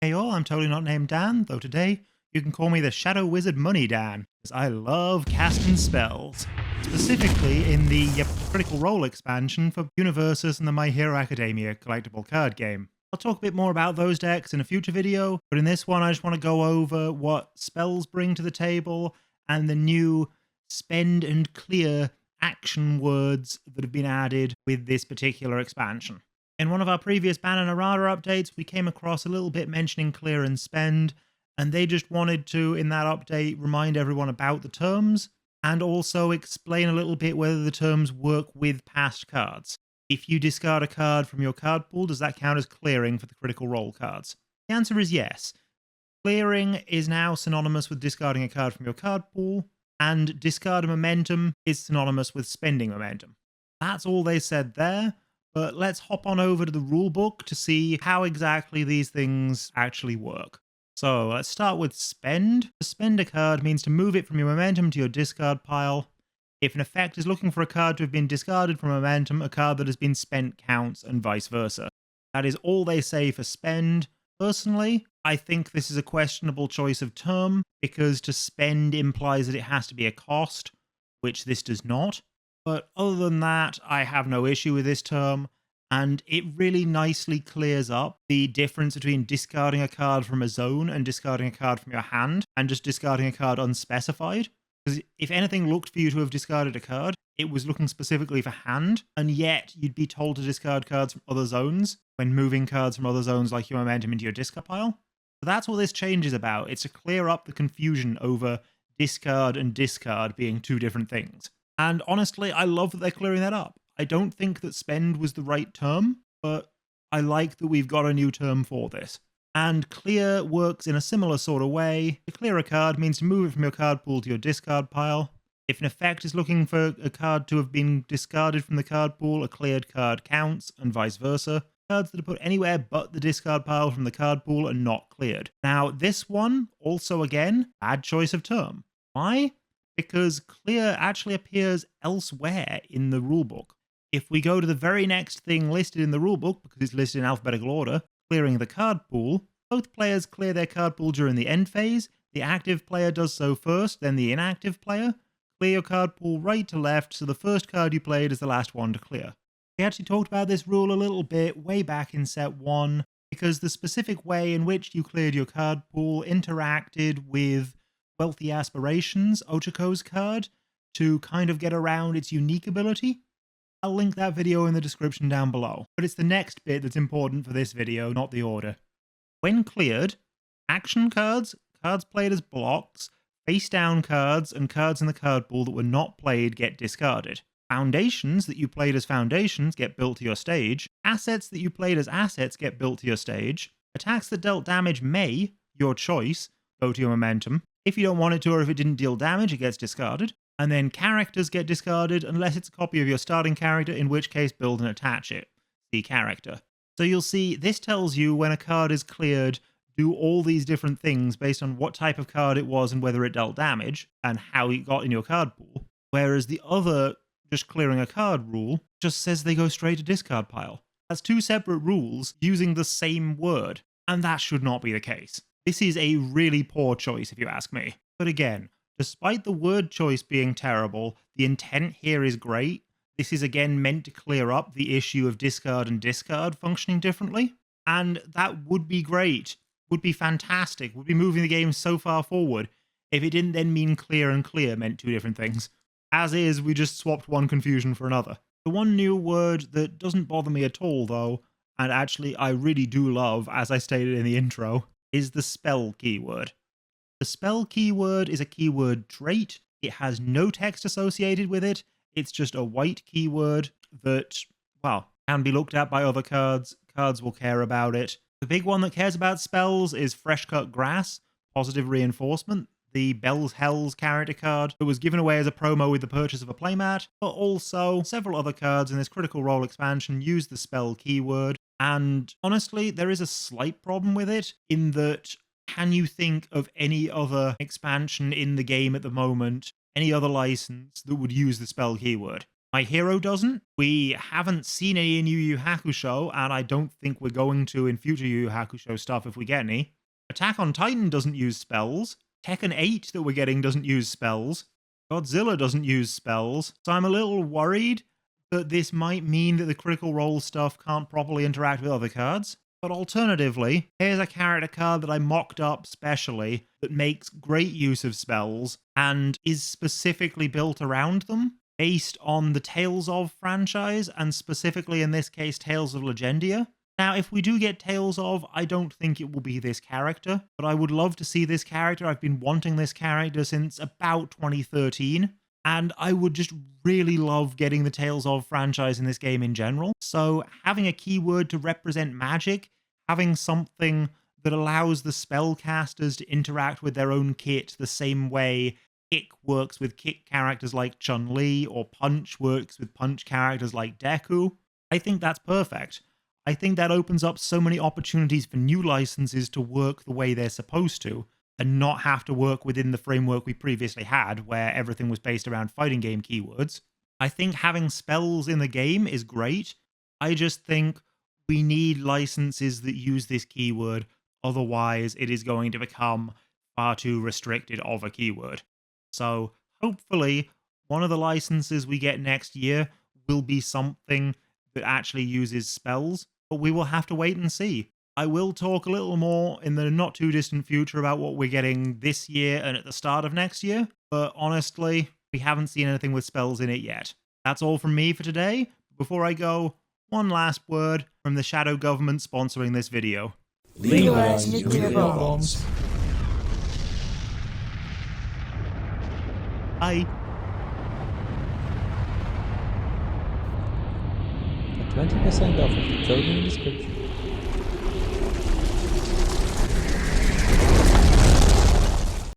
Kayur, I'm totally not named Dan, though today you can call me the Shadow Wizard Money Dan, because I love casting spells. Specifically in the Critical Role expansion for UniVersus and the My Hero Academia collectible card game. I'll talk a bit more about those decks in a future video, but in this one I just want to go over what spells bring to the table and the new spend and clear action words that have been added with this particular expansion. In one of our previous Ban and Errata updates, we came across a little bit mentioning clear and spend, and they just wanted to, in that update, remind everyone about the terms, and also explain a little bit whether the terms work with past cards. If you discard a card from your card pool, does that count as clearing for the Critical Role cards? The answer is yes. Clearing is now synonymous with discarding a card from your card pool, and discard momentum is synonymous with spending momentum. That's all they said there. But let's hop on over to the rulebook to see how exactly these things actually work. So let's start with spend. To spend a card means to move it from your momentum to your discard pile. If an effect is looking for a card to have been discarded from momentum, a card that has been spent counts, and vice versa. That is all they say for spend. Personally, I think this is a questionable choice of term, because to spend implies that it has to be a cost, which this does not. But other than that, I have no issue with this term, and it really nicely clears up the difference between discarding a card from a zone and discarding a card from your hand, and just discarding a card unspecified. Because if anything looked for you to have discarded a card, it was looking specifically for hand, and yet you'd be told to discard cards from other zones when moving cards from other zones like your momentum into your discard pile. So that's what this change is about. It's to clear up the confusion over discard and discard being two different things. And honestly, I love that they're clearing that up. I don't think that spend was the right term, but I like that we've got a new term for this. And clear works in a similar sort of way. To clear a card means to move it from your card pool to your discard pile. If an effect is looking for a card to have been discarded from the card pool, a cleared card counts, and vice versa. Cards that are put anywhere but the discard pile from the card pool are not cleared. Now, this one, also again, bad choice of term. Why? Because clear actually appears elsewhere in the rulebook. If we go to the very next thing listed in the rulebook, because it's listed in alphabetical order, clearing the card pool, both players clear their card pool during the end phase. The active player does so first, then the inactive player. Clear your card pool right to left, so the first card you played is the last one to clear. We actually talked about this rule a little bit way back in set 1, because the specific way in which you cleared your card pool interacted with Wealthy Aspirations, Ochiko's card, to kind of get around its unique ability. I'll link that video in the description down below, but it's the next bit that's important for this video, not the order. When cleared, action cards, cards played as blocks, face down cards, and cards in the card pool that were not played get discarded. Foundations that you played as foundations get built to your stage. Assets that you played as assets get built to your stage. Attacks that dealt damage may, your choice, go to your momentum. If you don't want it to, or if it didn't deal damage, it gets discarded. And then characters get discarded unless it's a copy of your starting character, in which case build and attach it. See character. So you'll see this tells you when a card is cleared, do all these different things based on what type of card it was and whether it dealt damage and how it got in your card pool. Whereas the other, just clearing a card rule, just says they go straight to discard pile. That's two separate rules using the same word, and that should not be the case. This is a really poor choice if you ask me. But again, despite the word choice being terrible, the intent here is great. This is again meant to clear up the issue of discard and discard functioning differently. And that would be great, would be fantastic, would be moving the game so far forward if it didn't then mean clear and clear meant two different things. As is, we just swapped one confusion for another. The one new word that doesn't bother me at all though, and actually I really do love, as I stated in the intro, is the spell keyword. The spell keyword is a keyword trait. It has no text associated with it. It's just a white keyword that, well, can be looked at by other cards. Cards will care about it. The big one that cares about spells is Fresh Cut Grass, Positive Reinforcement, the Bells Hells character card that was given away as a promo with the purchase of a playmat, but also several other cards in this Critical Role expansion use the spell keyword. And honestly, there is a slight problem with it in that, can you think of any other expansion in the game at the moment, any other license that would use the spell keyword? My hero doesn't. We haven't seen any in Yu Yu Hakusho, and I don't think we're going to in future Yu Yu Hakusho stuff if we get any. Attack on Titan doesn't use spells. Tekken 8 that we're getting doesn't use spells. Godzilla doesn't use spells. So I'm a little worried that this might mean that the Critical Role stuff can't properly interact with other cards. But alternatively, here's a character card that I mocked up specially that makes great use of spells and is specifically built around them based on the Tales of franchise, and specifically in this case Tales of Legendia. Now, if we do get Tales of, I don't think it will be this character, but I would love to see this character. I've been wanting this character since about 2013. And I would just really love getting the Tales of franchise in this game in general. So having a keyword to represent magic, having something that allows the spellcasters to interact with their own kit the same way Kick works with Kick characters like Chun-Li, or Punch works with Punch characters like Deku, I think that's perfect. I think that opens up so many opportunities for new licenses to work the way they're supposed to, and not have to work within the framework we previously had, where everything was based around fighting game keywords. I think having spells in the game is great. I just think we need licenses that use this keyword, otherwise it is going to become far too restricted of a keyword. So hopefully one of the licenses we get next year will be something that actually uses spells, but we will have to wait and see. I will talk a little more in the not too distant future about what we're getting this year and at the start of next year, but honestly, we haven't seen anything with spells in it yet. That's all from me for today. Before I go, one last word from the shadow government sponsoring this video. Legalize nuclear bombs. Bye. 20% off of the code in the description.